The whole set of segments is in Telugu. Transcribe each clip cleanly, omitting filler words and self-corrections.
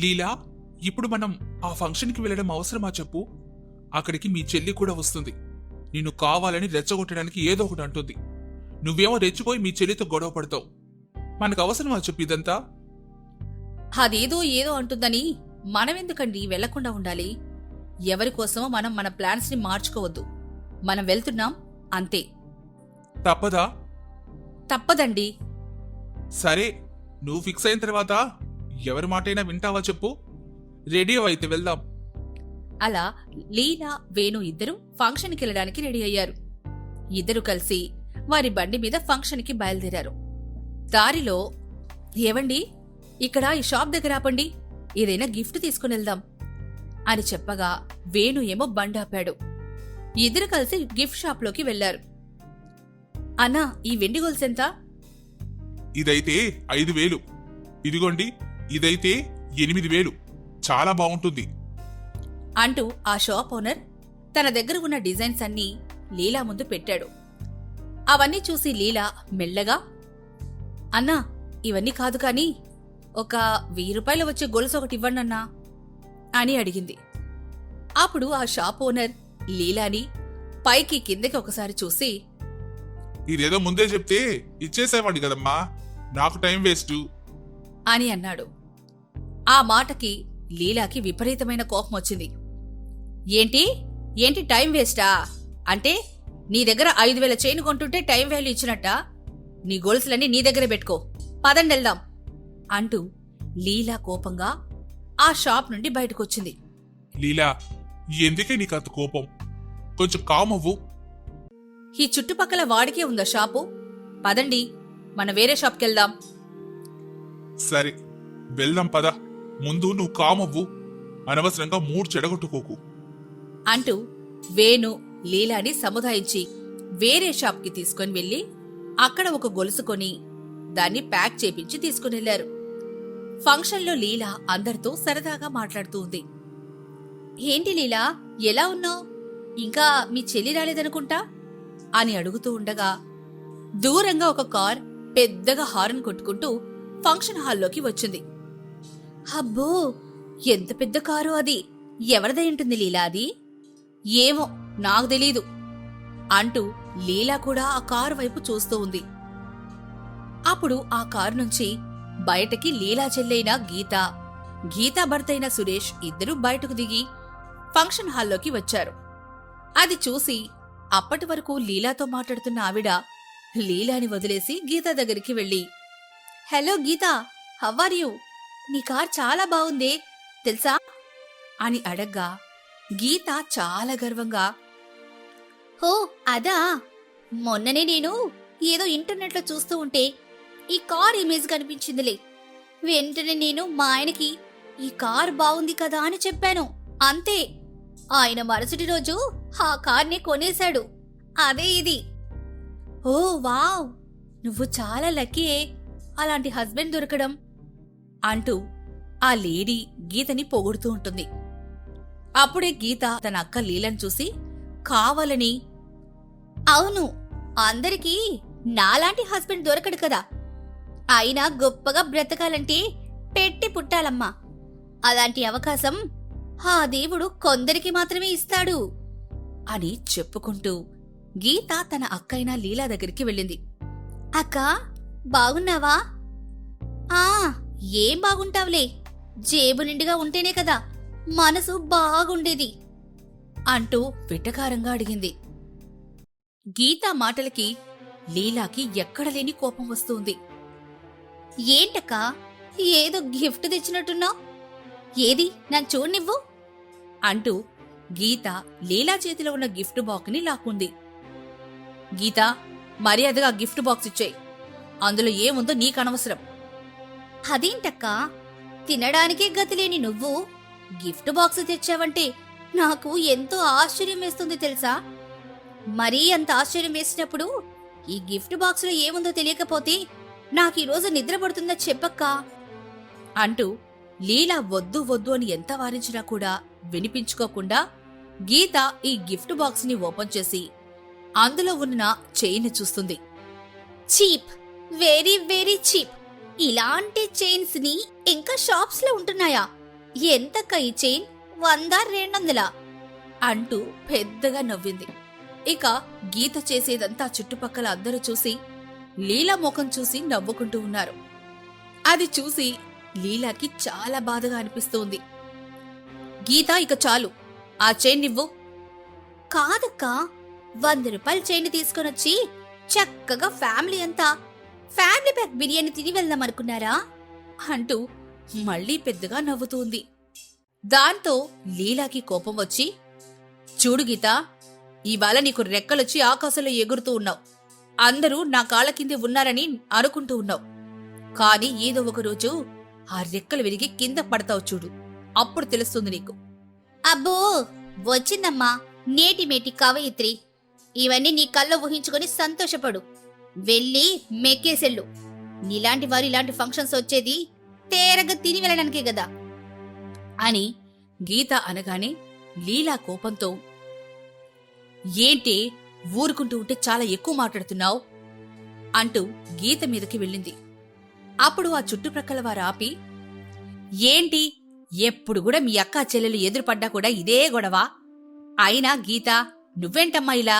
లీలా, ఇప్పుడు మనం ఆ ఫంక్షన్కి వెళ్ళడం అవసరమా చెప్పు? అక్కడికి మీ చెల్లి కూడా వస్తుంది. నిన్ను కావాలని రెచ్చగొట్టడానికి ఏదో ఒకటి అంటుంది. నువ్వేమో రెచ్చిపోయి మీ చెల్లితో గొడవ పడతావు. మనకు అవసరమా చెప్పు ఇదంతా? అదేదో ఏదో అంటుందని మనమెందుకండి వెళ్లకుండా ఉండాలి? ఎవరికోసమో మనం మన ప్లాన్స్ ని మార్చుకోవద్దు. మనం వెళ్తున్నాం అంతే. తప్పదా? తప్పదండి. సరే, నువ్వు ఫిక్స్ అయిన తర్వాత ఎవరి మాటైనా వింటావా చెప్పు? రెడీ అయితే వెళ్దాం. అలా లీలా, వేణు ఇద్దరు ఫంక్షన్కి వెళ్ళడానికి రెడీ అయ్యారు. ఇద్దరు కలిసి వారి బండి మీద ఫంక్షన్కి బయలుదేరారు. దారిలో, ఏవండి, ఇక్కడ ఈ షాప్ దగ్గర ఆపండి, ఏదైనా గిఫ్ట్ తీసుకుని వెళ్దాం అని చెప్పగా వేణు ఏమో బండాపాడు. ఇద్దరు కలిసి గిఫ్ట్ షాప్లోకి వెళ్లారు. అన్నా, ఈ వెండి గొలుసెంత? ఇదైతే 5,000. ఇదిగోండి, ఇదైతే 8,000. చాలా బాగుంటుంది అంటూ ఆ షాప్ ఓనర్ తన దగ్గర ఉన్న డిజైన్స్ అన్నీ లీలా ముందు పెట్టాడు. అవన్నీ చూసి లీలా మెల్లగా, అన్నా, ఇవన్నీ కాదు కాని ఒక 1,000 రూపాయలు వచ్చే గొలుసు ఒకటి ఇవ్వండన్నా అని అడిగింది. అప్పుడు ఆ షాప్ ఓనర్ లీలాని పైకి కిందకి ఒకసారి చూసి, ఇదేదో ముందే చెప్తే ఇచ్చేసేవాడి కదమ్మా, నాకు టైం వేస్ట్ అని అన్నాడు. ఆ మాటకి లీలాకి విపరీతమైన కోపం వచ్చింది. ఏంటి ఏంటి టైం వేస్టా? అంటే నీ దగ్గర 5,000 చైన్ కొంటుంటే టైం వాల్యూ ఇచ్చినట్టా? నీ గొలుసులన్నీ నీ దగ్గరే పెట్టుకో, పదండెళ్దాం అంటూ లీలా కోపంగా ఆ షాప్ నుండి బయటకొచ్చింది. లీలా, ఎందుకే నీకు అంత కోపం? కొంచెం కామవ్వు. ఈ చుట్టుపక్కల వాడికే ఉందా షాపు? పదండి, మన వేరే షాప్కెళ్దాం. సరే, వెళ్దాం పద. ముందు నువ్వు కామవ్వు, అనవసరంగా మూడు చెడగొట్టుకోకు అంటూ వేణు లీలాని సముదాయించి వేరే షాప్కి తీసుకొని వెళ్లి అక్కడ ఒక గొలుసు కొని దాన్ని ప్యాక్ చేపించి తీసుకునెళ్లారు. ఫంక్షన్లో లీలా అందరితో సరదాగా మాట్లాడుతూ ఉంది. ఏంటి లీలా, ఎలా ఉన్నావు? ఇంకా మీ చెల్లి రాలేదనుకుంటా అని అడుగుతూ ఉండగా దూరంగా ఒక కార్ పెద్దగా హారన్ కొట్టుకుంటూ ఫంక్షన్ హాల్లోకి వచ్చింది. అబ్బో, ఎంత పెద్ద కారు అది! ఎవరిదై ఉంటుంది లీలా అది? ఏమో, నాకు తెలీదు అంటూ లీలా కూడా ఆ కారు వైపు చూస్తూ ఉంది. అప్పుడు ఆ కారు నుంచి బయటకి లీలా చెల్లైన గీతా భర్త అయిన సురేష్ ఇద్దరూ బయటకు దిగి ఫంక్షన్ హాల్లోకి వచ్చారు. అది చూసి అప్పటి వరకు లీలాతో మాట్లాడుతున్న ఆవిడ లీలాని వదిలేసి గీతా దగ్గరికి వెళ్లి, hello Geeta, how are you? నీ కార్ చాలా బాగుందే తెలుసా అని అడగ్గా గీత చాలా గర్వంగా, హో అదా, మొన్ననే నేను ఏదో ఇంటర్నెట్లో చూస్తూ ఉంటే ఈ కార్ ఇమేజ్ కనిపించిందిలే. వెంటనే నేను మా ఆయనకి ఈ కార్ బాగుంది కదా అని చెప్పాను, అంతే. ఆయన మరుసటి రోజు ఆ కార్ని కొనేశాడు. అదే ఇది. ఓ వావ్, నువ్వు చాలా లక్కీయే అలాంటి హస్బెండ్ దొరకడం అంటూ ఆ లేడీ గీతని పొగుడుతూ ఉంటుంది. అప్పుడే గీత తన అక్క లీలను చూసి కావాలని, అవును, అందరికీ నాలాంటి హస్బెండ్ దొరకడు కదా, అయినా గొప్పగా బ్రతకాలంటే పెట్టి పుట్టాలమ్మా, అలాంటి అవకాశం ఆ దేవుడు కొందరికి మాత్రమే ఇస్తాడు అని చెప్పుకుంటూ గీత తన అక్కైన లీలా దగ్గరికి వెళ్ళింది. అక్క, బాగున్నావా? ఆ, ఏం బాగుంటావులే, జేబు నిండుగా ఉంటేనే కదా మనసు బాగుండేది అంటూ వెటకారంగా అడిగింది. గీతా మాటలకి లీలాకి ఎక్కడలేని కోపం వస్తుంది. ఏంటక్కా, ఏదో గిఫ్ట్ తెచ్చినట్టున్నావు, ఏది నన్ను చూడనివ్వు అంటూ గీత లీలా చేతిలో ఉన్న గిఫ్ట్ బాక్స్ ని లాక్కుంది. గీత, మర్యాదగా గిఫ్ట్ బాక్స్ ఇచ్చేయి, అందులో ఏముందో నీకనవసరం. అదేంటక్కా, తినడానికే గతిలేని నువ్వు గిఫ్ట్ బాక్స్ తెచ్చావంటే నాకు ఎంతో ఆశ్చర్యం వేస్తుంది తెలుసా. మరీ అంత ఆశ్చర్యం వేసినప్పుడు ఈ గిఫ్ట్ బాక్స్లో ఏముందో తెలియకపోతే నాకీరోజు నిద్ర పడుతుందా చెప్పక్కా అంటూ లీలా వద్దు వద్దు అని ఎంత వారించినా కూడా వినిపించుకోకుండా గీత ఈ గిఫ్ట్ బాక్స్ ని ఓపెన్ చేసి అందులో ఉన్న చైన్ చూస్తుంది. Cheap, very very cheap. ఇలాంటి చైన్స్ ని ఇంకా షాప్స్ లో ఉంటున్నాయా? ఎంతక్క ఈ చైన్? 100, 200 అంటూ పెద్దగా నవ్వింది. ఇక గీత చేసేదంతా చుట్టుపక్కల అందరూ చూసి లీలా ముఖం చూసి నవ్వుకుంటూ ఉన్నారు. అది చూసి లీలాకి చాలా బాధగా అనిపిస్తోంది. గీత, ఇక చాలు, ఆ చైన్ ఇవ్వు. కాదక్కా, 100 రూపాయల చైన్ తీసుకొనొచ్చి చక్కగా ఫ్యామిలీ ప్యాక్ బిర్యానీ తిని వెళ్దాం అనుకున్నారా అంటూ మళ్లీ పెద్దగా నవ్వుతోంది. దాంతో లీలాకి కోపం వచ్చి, చూడు గీత, ఇవాళ నీకు రెక్కలొచ్చి ఆకాశంలో ఎగురుతూ ఉన్నావు. అందరూ నా కాళ్ళ కిందే ఉన్నారని అనుకుంటూ ఉన్నావు. కాని ఏదో ఒక రోజు ఆ రెక్కలు విరిగి కింద పడతావు చూడు, అప్పుడు తెలుస్తుంది నీకు. అబ్బో, వచ్చిందమ్మా నేటి మేటి కవయిత్రి. ఇవన్నీ నీ కల్లో ఊహించుకొని సంతోషపడు. వెళ్ళి మెక్కేసెళ్ళు. నీలాంటి వారు ఇలాంటి ఫంక్షన్స్ వచ్చేది తేరగా తిని వెళ్ళడానికే గదా అని గీత అనగానే లీలా కోపంతో, ఏంటి ఊరుకుంటూ ఉంటే చాలా ఎక్కువ మాట్లాడుతున్నావు అంటూ గీత మీదకి వెళ్ళింది. అప్పుడు ఆ చుట్టుప్రక్కల వారు ఆపి, ఏంటి ఎప్పుడు కూడా మీ అక్కా చెల్లెలు ఎదురుపడ్డా కూడా ఇదే గొడవ? అయినా గీత, నువ్వేంటమ్మా ఇలా?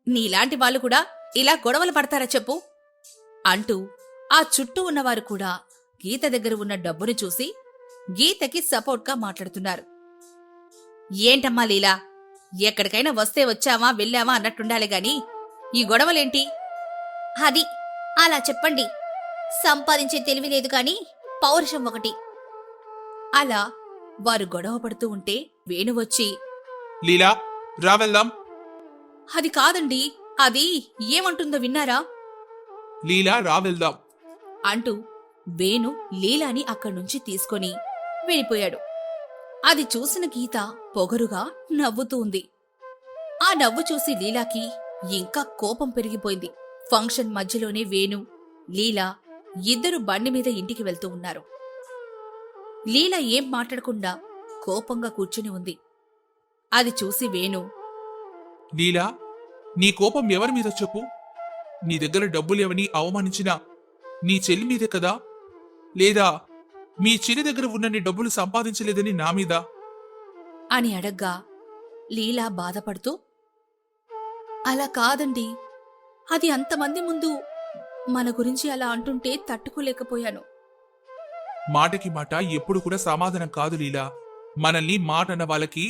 నీలాంటి వాళ్ళు కూడా ఇలా గొడవలు పడతారా చెప్పు అంటూ ఆ చుట్టూ ఉన్నవారు కూడా గీత దగ్గర ఉన్న డబ్బును చూసి గీతకి సపోర్ట్గా మాట్లాడుతున్నారు. ఏంటమ్మా లీలా, ఎక్కడికైనా వస్తే వచ్చావా వెళ్ళావా అన్నట్టుండాలి గాని ఈ గొడవలేంటి? అది అలా చెప్పండి. సంపాదించే తెలివి లేదు కాని పౌరుషం ఒకటి. అలా వారు గొడవ పడుతూ ఉంటే వేణు వచ్చి, లీలా, రా వెళ్దాం. అది కాదండి, అది ఏమంటుందో విన్నారా లీలా, రా వెళ్దాం అంటూ వేణు లీలాని అక్కడ్నుంచి తీసుకొని వెళ్ళిపోయాడు. అది చూసిన గీత పొగరుగా నవ్వుతూ ఉంది. ఆ నవ్వు చూసి లీలాకి ఇంకా కోపం పెరిగిపోయింది. ఫంక్షన్ మధ్యలోనే వేణు, లీలా ఇద్దరు బండి మీద ఇంటికి వెళ్తూ ఉన్నారు. లీలా ఏం మాట్లాడకుండా కోపంగా కూర్చుని ఉంది. అది చూసి వేణు, లీలా, నీ కోపం ఎవరి మీద చెప్పు? నీ దగ్గర డబ్బులు ఎవని అవమానించినా నీ చెల్లి మీదే కదా? లేదా మీ చెల్లి దగ్గర ఉన్నన్ని డబ్బులు సంపాదించలేదని నా మీద అని అడగ్గా లీలా బాధపడుతూ, అలా కాదండి, అది అంతమంది ముందు మన గురించి అలా అంటుంటే తట్టుకోలేకపోయాను. మాటకి మాట ఎప్పుడు కూడా సమాధానం కాదు లీలా. మనల్ని మాట అన్న వాళ్ళకి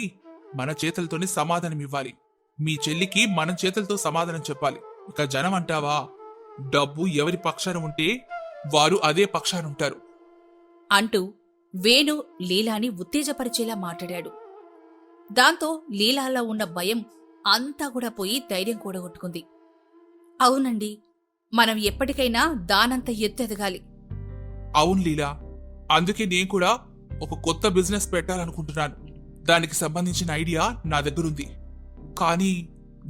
మన చేతులతోనే సమాధానం ఇవ్వాలి. మీ చెల్లికి మనం చేతులతో సమాధానం చెప్పాలి. ఇక జనం అంటావా, డబ్బు ఎవరి పక్షాన ఉంటే వారు అదే పక్షాన ఉంటారు అంటూ వేణు లీలాని ఉత్తేజపరిచేలా మాట్లాడాడు. దాంతో లీలాలో ఉన్న భయం అంతా కూడా పోయి ధైర్యం కూడగొట్టుకుంది. అవునండి, మనం ఎప్పటికైనా దానంత ఎత్తు ఎదగాలి. అవును లీలా, అందుకే నేను కూడా ఒక కొత్త బిజినెస్ పెట్టాలనుకుంటున్నాను. దానికి సంబంధించిన ఐడియా నా దగ్గరుంది, కానీ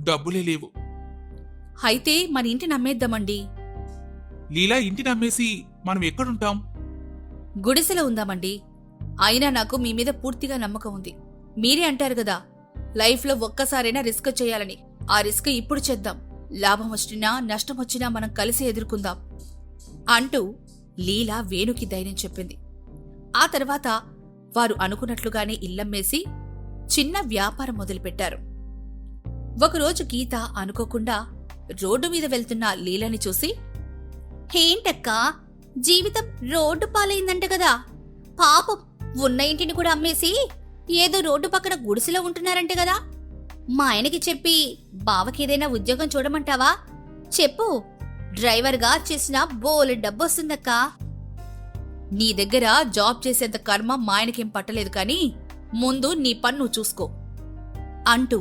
డబ్బులే లేవు. అయితే మన ఇంటి నమ్మేద్దామండి. లీలా, ఇంటి నమ్మేసి మనం ఎక్కడుంటాం? గుడిసెలో ఉందామండి. అయినా నాకు మీ మీద పూర్తిగా నమ్మకం ఉంది. మీరే అంటారు కదా, లైఫ్లో ఒక్కసారైనా రిస్క్ చేయాలని. ఆ రిస్క్ ఇప్పుడు చేద్దాం. లాభం వచ్చినా నష్టం వచ్చినా మనం కలిసి ఎదుర్కొందాం అంటూ లీలా వేణుకి ధైర్యం చెప్పింది. ఆ తర్వాత వారు అనుకున్నట్లుగానే ఇల్లమ్మేసి చిన్న వ్యాపారం మొదలుపెట్టారు. ఒకరోజు గీత అనుకోకుండా రోడ్డు మీద వెళ్తున్న లీలని చూసి, ఏంటక్కా, జీవితం రోడ్డు పాలైందంట కదా, పాపం ఉన్న ఇంటిని కూడా అమ్మేసి ఏదో రోడ్డు పక్కన గుడిసెలో ఉంటున్నారంటే కదా. మా ఆయనకి చెప్పి బావకేదైనా ఉద్యోగం చూడమంటావా? చెప్పు, డ్రైవర్గా చేసిన బోలె డబ్బొస్తుందక్కా. నీ దగ్గర జాబ్ చేసేంత కర్మ మా ఆయనకేం పట్టలేదు కాని ముందు నీ పన్ను చూసుకో అంటూ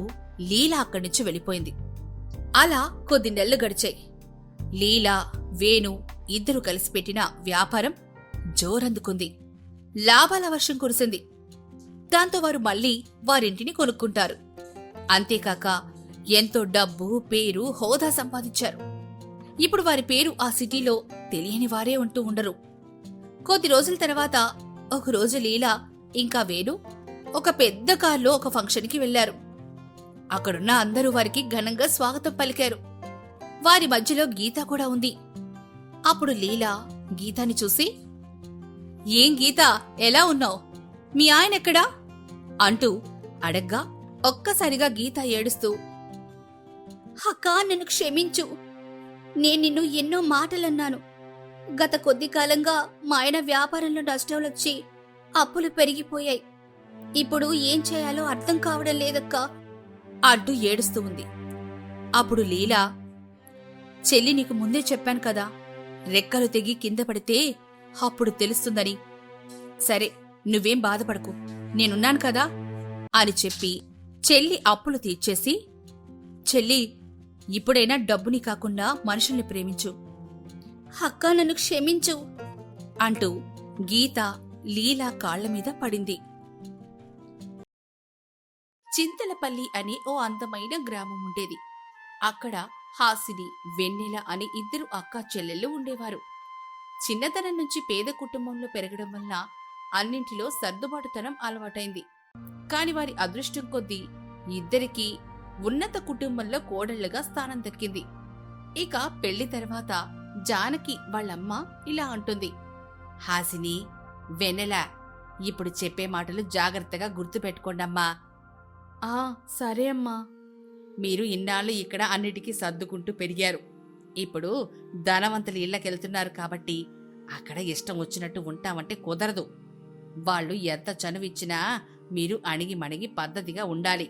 లీలా అక్కడి నుంచి వెళ్ళిపోయింది. అలా కొద్ది నెలలు గడిచాయి. లీలా, వేణు ఇద్దరు కలిసి పెట్టిన వ్యాపారం జోరందుకుంది. లాభాల వర్షం కురిసింది. దాంతో వారు మళ్లీ వారింటిని కొనుక్కుంటారు. అంతేకాక ఎంతో డబ్బు, పేరు, హోదా సంపాదించారు. ఇప్పుడు వారి పేరు ఆ సిటీలో తెలియని వారే ఉంటూ ఉండరు. కొద్ది రోజుల తర్వాత ఒకరోజు లీలా ఇంకా వేణు ఒక పెద్ద కారులో ఒక ఫంక్షన్కి వెళ్లారు. అక్కడున్న అందరూ వారికి ఘనంగా స్వాగతం పలికారు. వారి మధ్యలో గీత కూడా ఉంది. అప్పుడు లీలా గీతాని చూసి, ఏం గీత, ఎలా ఉన్నావు? మీ ఆయనెక్కడా అంటూ అడగ్గా ఒక్కసారిగా గీత ఏడుస్తూ, అక్కా నన్ను క్షమించు. నేను నిన్ను ఎన్నో మాటలన్నాను. గత కొద్ది కాలంగా మా ఆయన వ్యాపారంలో నష్టాలొచ్చి అప్పులు పెరిగిపోయాయి. ఇప్పుడు ఏం చేయాలో అర్థం కావడం లేదక్కా అంటూ ఏడుస్తూ ఉంది. అప్పుడు లీలా, చెల్లి నీకు ముందే చెప్పాను కదా, రెక్కలు తెగి కింద పడితే అప్పుడు తెలుస్తుందని. సరే నువ్వేం బాధపడకు, నేనున్నాను కదా అని చెప్పి చెల్లి అప్పులు తీర్చేసి, చెల్లి ఇప్పుడైనా డబ్బుని కాకుండా మనుషుల్ని ప్రేమించు. అక్కా నన్ను క్షమించు అంటూ గీత లీలా కాళ్ల మీద పడింది. చింతలపల్లి అని ఓ అందమైన గ్రామం ఉండేది. అక్కడ హాసిని, వెన్నెల అని ఇద్దరు అక్కా చెల్లెళ్ళు ఉండేవారు. చిన్నతనం నుంచి పేద కుటుంబంలో పెరగడం వల్ల అన్నింటిలో సర్దుబాటుతనం అలవాటైంది. కాని వారి అదృష్టం కొద్దీ ఇద్దరికీ ఉన్నత కుటుంబంలో కోడళ్లుగా స్థానం దక్కింది. ఇక పెళ్లి తర్వాత జానకి వాళ్ళమ్మ ఇలా అంటుంది, హాసిని, వెన్నెల, ఇప్పుడు చెప్పే మాటలు జాగ్రత్తగా గుర్తుపెట్టుకోండమ్మా. ఆ సరే అమ్మా. మీరు ఇన్నాళ్ళు ఇక్కడ అన్నిటికీ సర్దుకుంటూ పెరిగారు. ఇప్పుడు ధనవంతుల ఇళ్లకెళ్తున్నారు కాబట్టి అక్కడ ఇష్టం వచ్చినట్టు ఉంటామంటే కుదరదు. వాళ్ళు ఎంత చనువిచ్చినా మీరు అణిగి మణిగి పద్ధతిగా ఉండాలి.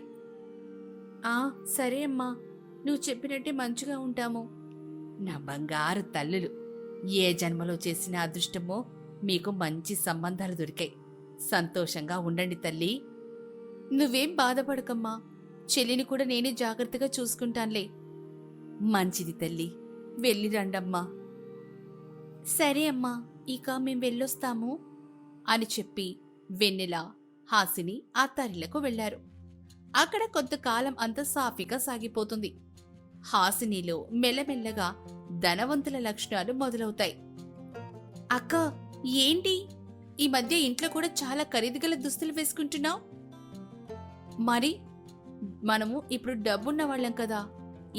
ఆ సరే అమ్మా, నువ్వు చెప్పినట్టే మంచిగా ఉంటాము. నా బంగారు తల్లులు, ఏ జన్మలో చేసిన అదృష్టమో మీకు మంచి సంబంధాలు దొరికాయి. సంతోషంగా ఉండండి తల్లి. నువ్వేం బాధపడకమ్మా, చెల్లిని కూడా నేనే జాగ్రత్తగా చూసుకుంటానులే. మంచిది తల్లి, వెళ్ళి రండమ్మా. సరే అమ్మా, ఇక మేం వెళ్ళొస్తాము అని చెప్పి వెన్నెల, హాసిని అత్తారిళ్లకు వెళ్లారు. అక్కడ కొంతకాలం అంతా సాఫీగా సాగిపోతుంది. హాసినిలో మెల్లమెల్లగా ధనవంతుల లక్షణాలు మొదలవుతాయి. అక్క ఏంటి ఈ మధ్య ఇంట్లో కూడా చాలా ఖరీదుగల దుస్తులు వేసుకుంటున్నావు? మరి మనము ఇప్పుడు డబ్బున్న వాళ్ళం కదా,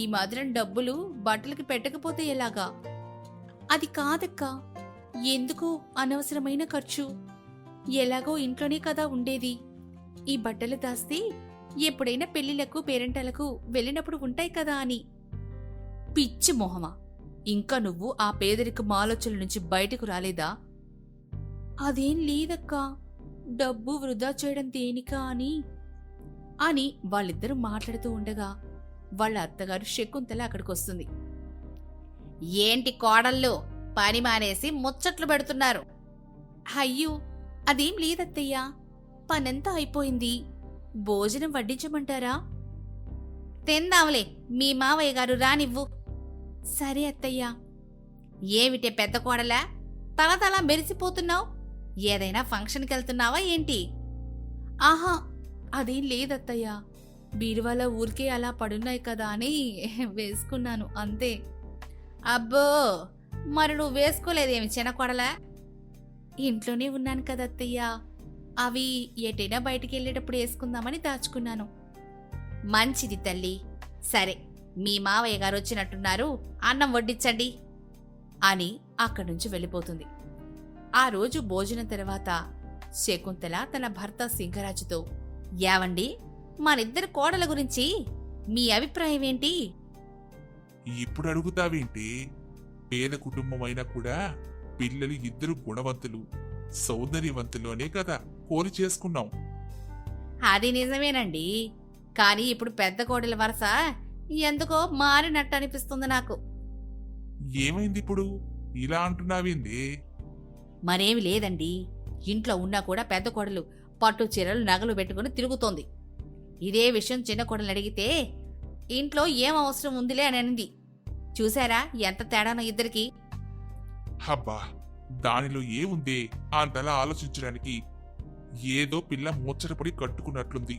ఈ మాత్రం డబ్బులు బట్టలకి పెట్టకపోతే ఎలాగా? అది కాదక్కా, ఎందుకు అనవసరమైన ఖర్చు? ఎలాగో ఇంట్లోనే కదా ఉండేది. ఈ బట్టలు దాస్తే ఎప్పుడైనా పెళ్లిళ్లకు పేరెంటాలకు వెళ్ళినప్పుడు ఉంటాయి కదా అని. పిచ్చి మొహమా, ఇంకా నువ్వు ఆ పేదరికం ఆలోచనల నుంచి బయటకు రాలేదా? అదేం లేదక్కా, డబ్బు వృధా చేయడం దేనికా అని వాళ్ళిద్దరూ మాట్లాడుతూ ఉండగా వాళ్ళ అత్తగారు శకుంతల అక్కడికొస్తుంది. ఏంటి కోడళ్ళు, పని మానేసి ముచ్చట్లు పెడుతున్నారు? అయ్యో అదేం లేదత్తయ్యా, పనంతా అయిపోయింది. భోజనం వడ్డించమంటారా? తిందాంలే, మీ మావయ్య గారు రానివ్వు. సరే అత్తయ్యా. ఏమిటే పెద్ద కోడలా, తల మెరిసిపోతున్నావు? ఏదైనా ఫంక్షన్కి వెళ్తున్నావా ఏంటి? ఆహా అదేం లేదత్తయ్యా, బీరువాల ఊరికే అలా పడున్నాయి కదా అని వేసుకున్నాను అంతే. అబ్బో, మరి నువ్వు వేసుకోలేదేమి చిన్నకోడలా? ఇంట్లోనే ఉన్నాను కదత్తయ్యా, అవి ఎటైనా బయటికి వెళ్ళేటప్పుడు వేసుకుందామని దాచుకున్నాను. మంచిది తల్లి. సరే, మీ మావయ్య గారు వచ్చినట్టున్నారు, అన్నం వడ్డించండి అని అక్కడి నుంచి వెళ్ళిపోతుంది. ఆ రోజు భోజనం తర్వాత శకుంతల తన భర్త సింగరాజుతో, యావండి, మనిద్దరు కోడల గురించి మీ అభిప్రాయం ఏంటి? ఇప్పుడు అడుగుతావేంటి? పేద కుటుంబం అయినా కూడా పిల్లలు ఇద్దరు గుణవంతులు, సౌందర్యవంతులు అనే కదా కోరి చేసుకున్నాం. అది నిజమేనండి, కానీ ఇప్పుడు పెద్ద కోడల వరస ఎందుకో మారినట్టు అనిపిస్తుంది నాకు. ఏమైంది ఇప్పుడు ఇలా అంటున్నావేంది? మరేమి లేదండి, ఇంట్లో ఉన్నా కూడా పెద్ద కోడలు పట్టు చీరలు నగలు పెట్టుకుని తిరుగుతోంది. ఇదే విషయం చిన్న కోడలు అడిగితే ఇంట్లో ఏం అవసరం ఉందిలే అని అనింది. చూశారా ఎంత తేడానో ఇద్దరికి? హబ్బా, దానిలో ఏముందే అంతలా ఆలోచించడానికి? ఏదో పిల్ల ముచ్చటపడి కట్టుకున్నట్లుంది.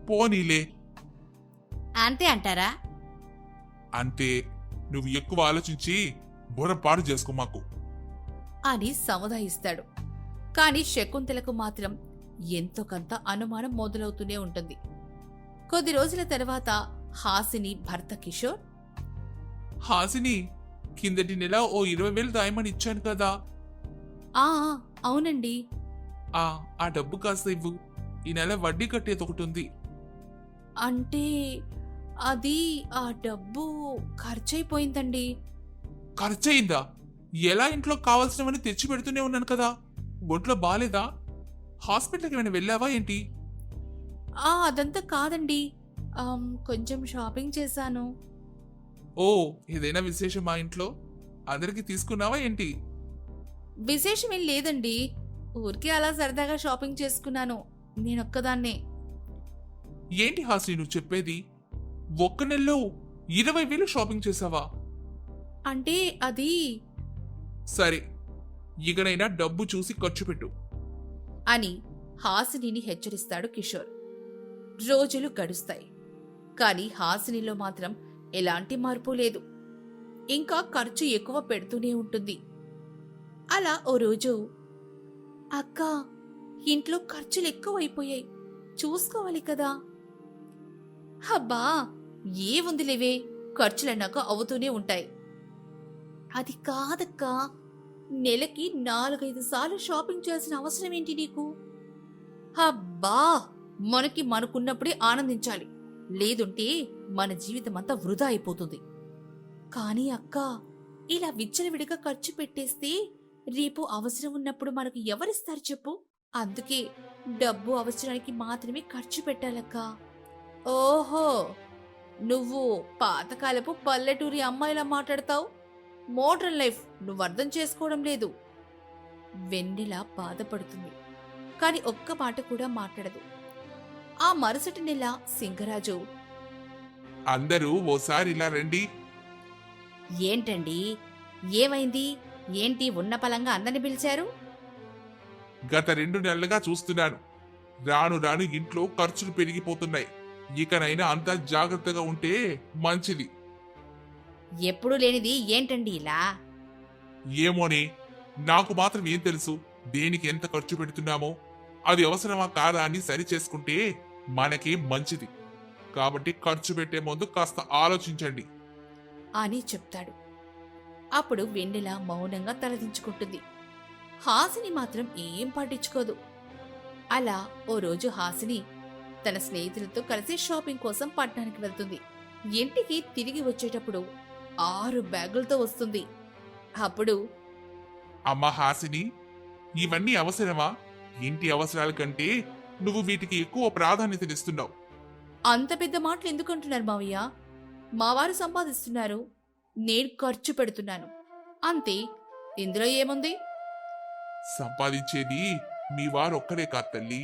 పోనీలే. అంతే అంటారా? అంతే. నువ్వు ఎక్కువ ఆలోచించి బుర్రపాడు చేసుకో మాకు అని సముదాయిస్తాడు. కాని శకుంతలకు మాత్రం ఎంతో కొంత అనుమానం మొదలవుతూనే ఉంటుంది. కొద్ది రోజుల తర్వాత హాసిని భర్త కిషోర్, హాసిని, కిందటి నెల ఓ 20,000 దాయమని ఇచ్చాను కదా. ఆ అవునండి. ఆ డబ్బు కాస్త ఇవ్వు. ఈ నెల వడ్డీ కట్టేది ఒకటి ఉంది. అంటే అది ఆ డబ్బు ఖర్చయిపోయిందండి. ఖర్చయిందా? ఎలా ఇంట్లో కావాల్సినవన్నీ తెచ్చి పెడుతూనే ఉన్నాను కదా. ఒంట్లో బాలేదా? హాస్పిటల్కి ఏమైనా వెళ్ళావా ఏంటి? అదంతా కాదండి. కొంచెం షాపింగ్ చేశాను. ఓ, ఏదైనా విశేషం మా ఇంట్లో? అందరికి తీసుకున్నావా ఏంటి? విశేషమేం లేదండి. ఊరికే అలా సరదాగా షాపింగ్ చేసుకున్నాను. నేనొక్కదాన్నే. ఏంటి హాసిని నువ్వు చెప్పేది? ఒక్క నెలలో 20,000 షాపింగ్ చేసావా? అంటే అది సరే, ఇకనైనా డబ్బు చూసి ఖర్చు పెట్టు అని హాసినిని హెచ్చరిస్తాడు కిషోర్. రోజులు గడుస్తాయి. కాని హాసినిలో మాత్రం ఎలాంటి మార్పు లేదు. ఇంకా ఖర్చు ఎక్కువ పెడుతూనే ఉంటుంది. అలా ఓ రోజు, అక్క, ఇంట్లో ఖర్చులు ఎక్కువైపోయాయి, చూసుకోవాలి కదా. అబ్బా, ఏముందిలేవే, ఖర్చులన్నాక అవుతూనే ఉంటాయి. అది కాదక్కా, నెలకి 4-5 సార్లు షాపింగ్ చేయాల్సిన అవసరం ఏంటి నీకు? అబ్బా, మనకున్నప్పుడే ఆనందించాలి, లేదుంటే మన జీవితమంతా వృధా అయిపోతుంది. కానీ అక్క, ఇలా విచ్చలవిడిగా ఖర్చు పెట్టేస్తే రేపు అవసరం ఉన్నప్పుడు మనకు ఎవరిస్తారు చెప్పు? అందుకే డబ్బు అవసరానికి మాత్రమే ఖర్చు పెట్టాలక్కా. ఓహో, నువ్వు పాతకాలపు పల్లెటూరి అమ్మాయిలా మాట్లాడతావు. మోడ్రన్ లైఫ్ నువ్వు అర్థం చేసుకోవడం లేదు. వెన్నెల బాధపడుతుంది, కాని ఒక్క మాట కూడా మాట్లాడదు. ఆ మరుసటి నెల సింగరాజు, అందరూ ఓసారి ఇలా రండి. ఏంటండి, ఏమైంది? ఏంటి ఉన్న పలంగా అందరిని పిలిచారు? గత 2 నెలలుగా చూస్తున్నాను, రాను రాను ఇంట్లో ఖర్చులు పెరిగిపోతున్నాయి. ఇకనైనా అంతా జాగ్రత్తగా ఉంటే మంచిది. ఎప్పుడూ లేనిది ఏంటండి ఇలా? ఏమోనే, నాకు మాత్రం ఏం తెలుసు దేనికి ఎంత ఖర్చు పెడుతున్నామో? అది అవసరమా కాదా అని సరి చేసుకుంటే మనకే మంచిది. కాబట్టి ఖర్చు పెట్టే ముందు కాస్త ఆలోచించండి అని చెప్తాడు. అప్పుడు వెన్నెల మౌనంగా తలదించుకుంటుంది. హాసిని మాత్రం ఏం పట్టించుకోదు. అలా ఓ రోజు హాసిని తన స్నేహితులతో కలిసి షాపింగ్ కోసం పట్టణానికి వెళ్తుంది. ఇంటికి తిరిగి వచ్చేటప్పుడు 6 బ్యాగులతో వస్తుంది. అప్పుడు, అమ్మా హాసిని, ఇవన్నీ అవసరమా? ఇంటి అవసరాల కంటే నువ్వు వీటికి ఎక్కువ ప్రాధాన్యతనిస్తున్నావు. అంత పెద్ద మాటలు ఎందుకంటున్నారు మావయ్య? మావారు సంపాదిస్తున్నారు, నేను ఖర్చు పెడుతున్నాను, అంతే. ఇందులో ఏముంది? సంపాదించేది మీ వారొక్కరే కాదు తల్లి.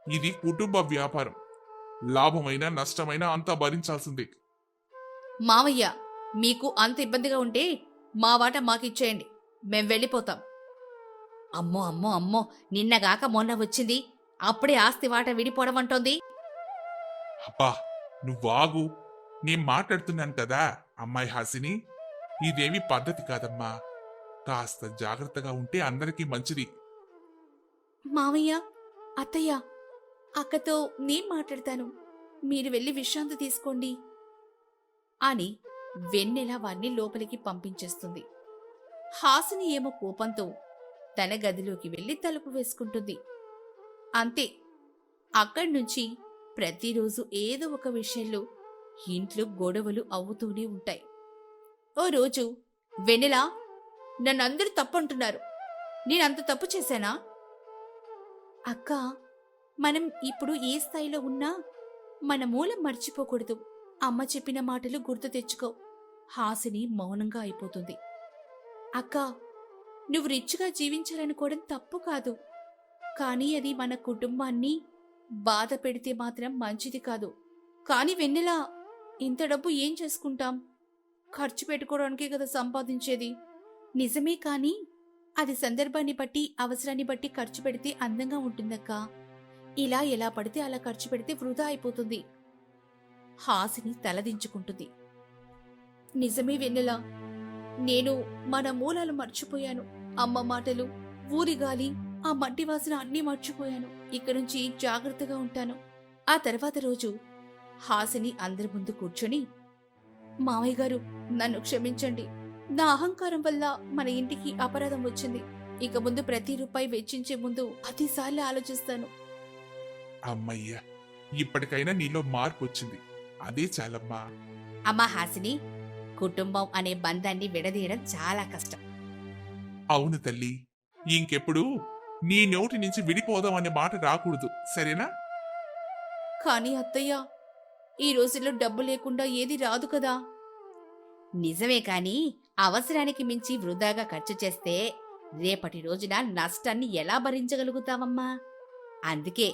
ఇది కుటుంబ వ్యాపారం. లాభమైనా నష్టమైనా అంతా భరించాల్సిందే. మావయ్య, మీకు అంత ఇబ్బందిగా ఉంటే మా వాట మాకిచ్చేయండి, మేం వెళ్ళిపోతాం. అమ్మో అమ్మో అమ్మో, నిన్నగాక మొన్న వచ్చింది, అప్పుడే ఆస్తి వాట విడిపోవడం అంటోంది. అబ్బా, నువ్వాగు. నేను మాట్లాడుతున్నాను కదా అమ్మాయి హాసిని. ఇదేమి పద్ధతి కాదమ్మా. కాస్త జాగ్రత్తగా ఉంటే అందరికీ మంచిది. మావయ్య, అత్తయ్య, అక్కతో నేను మాట్లాడతాను, మీరు వెళ్ళి విశ్రాంతి తీసుకోండి అని వెన్నెల వాణ్ణి లోపలికి పంపించేస్తుంది. హాసిని ఏమో కోపంతో తన గదిలోకి వెళ్లి తలుపు వేసుకుంటుంది. అంతే. అక్కడ్నుంచి ప్రతిరోజు ఏదో ఒక విషయంలో ఇంట్లో గొడవలు అవుతూనే ఉంటాయి. ఓ రోజు, వెన్నెల, నన్నందరూ తప్పంటున్నారు, నేనంత తప్పు చేశానా? అక్క, మనం ఇప్పుడు ఏ స్థాయిలో ఉన్నా మన మూలం మర్చిపోకూడదు. అమ్మ చెప్పిన మాటలు గుర్తు తెచ్చుకో. హాసిని మౌనంగా అయిపోతుంది. అక్క, నువ్వు రిచ్గా జీవించాలనుకోవడం తప్పు కాదు, కానీ అది మన కుటుంబాన్ని బాధ పెడితే మాత్రం మంచిది కాదు. కాని వెన్నెల, ఇంత డబ్బు ఏం చేసుకుంటాం? ఖర్చు పెట్టుకోవడానికే కదా సంపాదించేది. నిజమే, కాని అది సందర్భాన్ని బట్టి, అవసరాన్ని బట్టి ఖర్చు పెడితే అందంగా ఉంటుందక్క. ఇలా ఎలా పడితే అలా ఖర్చు పెడితే వృధా అయిపోతుంది. హాసిని తలదించుకుంటుంది. నిజమే వెన్నెల, నేను మన మూలాలు మర్చిపోయాను. అమ్మ మాటలు, ఊరి గాలి, ఆ మట్టి వాసన అన్నీ మర్చిపోయాను. ఇక నుంచి జాగ్రత్తగా ఉంటాను. ఆ తర్వాత రోజు హాసిని అందరి ముందు కూర్చొని, మావయ్య గారు, నన్ను క్షమించండి. నా అహంకారం వల్ల మన ఇంటికి అపరాధం వచ్చింది. ఇక ముందు ప్రతి రూపాయి వెచ్చించే ముందు 10 సార్లు ఆలోచిస్తాను. అమ్మయ్య, ఇప్పటికైనా నీలో మార్పు వచ్చింది. అదే చాలమ్మా. అమ్మా హాసిని, కుటుంబం అనే బంధాన్ని విడదీయడం చాలా కష్టం. అవును తల్లి, ఇంకెప్పుడు నీ నోటి నుంచి విడిపోదాం అనే మాట రాకూడదు, సరేనా? కానీ అత్తయ్య, ఈ రోజుల్లో డబ్బు లేకుండా ఏది రాదు కదా. నిజమే, కాని అవసరానికి మించి వృధాగా ఖర్చు చేస్తే రేపటి రోజున నష్టాన్ని ఎలా భరించగలుగుతావమ్మా? అందుకే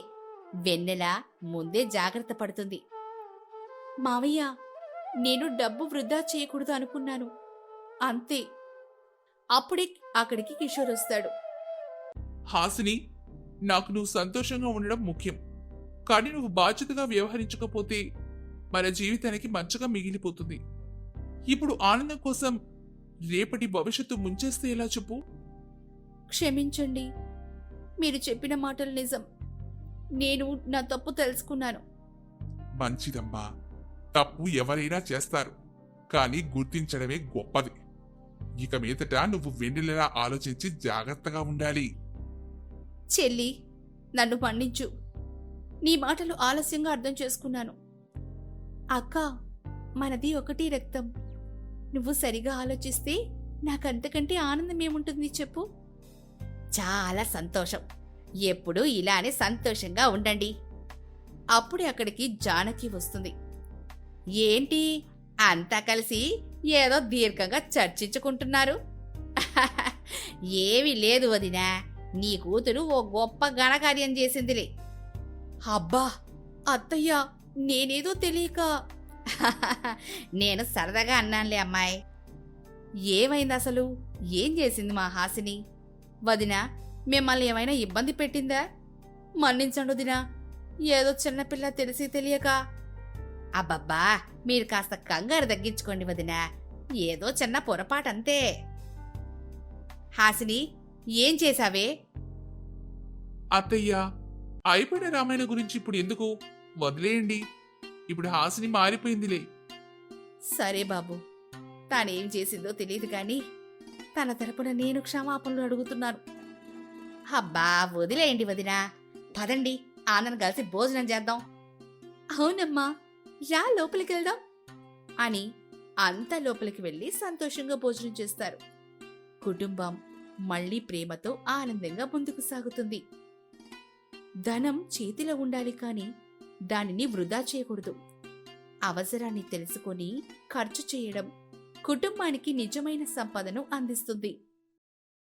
వెన్నెల ముందే జాగ్రత్త పడుతుంది. మావయ్య, నేను డబ్బు వృధా చేయకూడదు అనుకున్నాను, అంతే. అప్పుడే అక్కడికి కిషోర్ వస్తాడు. హాసిని, నాకు నువ్వు సంతోషంగా ఉండడం ముఖ్యం. కానీ నువ్వు బాధ్యతగా వ్యవహరించకపోతే మన జీవితానికి మంచిగా మిగిలిపోతుంది. ఇప్పుడు ఆనందం కోసం రేపటి భవిష్యత్తు ముంచేస్తే ఎలా చెప్పు? క్షమించండి, మీరు చెప్పిన మాటలు నిజం. నేను నా తప్పు తెలుసుకున్నాను. మంచిదమ్మా, తప్పు ఎవరైనా చేస్తారు, కానీ గుర్తించడమే గొప్పది. ఇక మీదట నువ్వు వెన్నెలలా ఆలోచించి జాగ్రత్తగా ఉండాలి. చెల్లి, నన్ను మన్నించు. నీ మాటలు ఆలస్యంగా అర్థం చేసుకున్నాను. అక్క, మనది ఒకటి రక్తం. నువ్వు సరిగా ఆలోచిస్తే నాకంతకంటే ఆనందం ఏముంటుంది చెప్పు? చాలా సంతోషం. ఎప్పుడూ ఇలానే సంతోషంగా ఉండండి. అప్పుడే అక్కడికి జానకి వస్తుంది. ఏంటి, అంతా కలిసి ఏదో దీర్ఘంగా చర్చించుకుంటున్నారు? ఏమీ లేదు వదినా, నీ కూతురు ఓ గొప్ప ఘనకార్యం చేసిందిలే. అబ్బా అత్తయ్య, నేనేదో తెలియక. నేను సరదాగా అన్నానులే అమ్మాయి. ఏమైంది అసలు? ఏం చేసింది మా హాసిని? వదినా, మిమ్మల్ని ఏమైనా ఇబ్బంది పెట్టిందా? మన్నించండి వదినా, ఏదో చిన్నపిల్ల తెలిసి తెలియక. అబ్బబ్బా, మీరు కాస్త కంగారు తగ్గించుకోండి వదినా, ఏదో చిన్న పొరపాటంతే. హాసిని, ఏం చేశావే? అత్తయ్య, అయిపోయిన రామాయణ గురించి ఇప్పుడు ఎందుకు? వదిలేయండి. ఇప్పుడు హాసిని మారిపోయిందిలే. సరే బాబు, తానేం చేసిందో తెలియదు కానీ తన తరపున నేను క్షమాపణలు అడుగుతున్నాను. అబ్బా వదిలేయండి వదినా, పదండి, ఆనందం కలిసి భోజనం చేద్దాం. అవునమ్మా, రా లోపలికి వెళ్దాం అని అంతా లోపలికి వెళ్లి సంతోషంగా భోజనం చేస్తారు. కుటుంబం మళ్లీ ప్రేమతో ఆనందంగా ముందుకు సాగుతుంది. ధనం చేతిలో ఉండాలి కాని దానిని వృధా చేయకూడదు. అవసరాన్ని తెలుసుకొని ఖర్చు చేయడం కుటుంబానికి నిజమైన సంపదను అందిస్తుంది.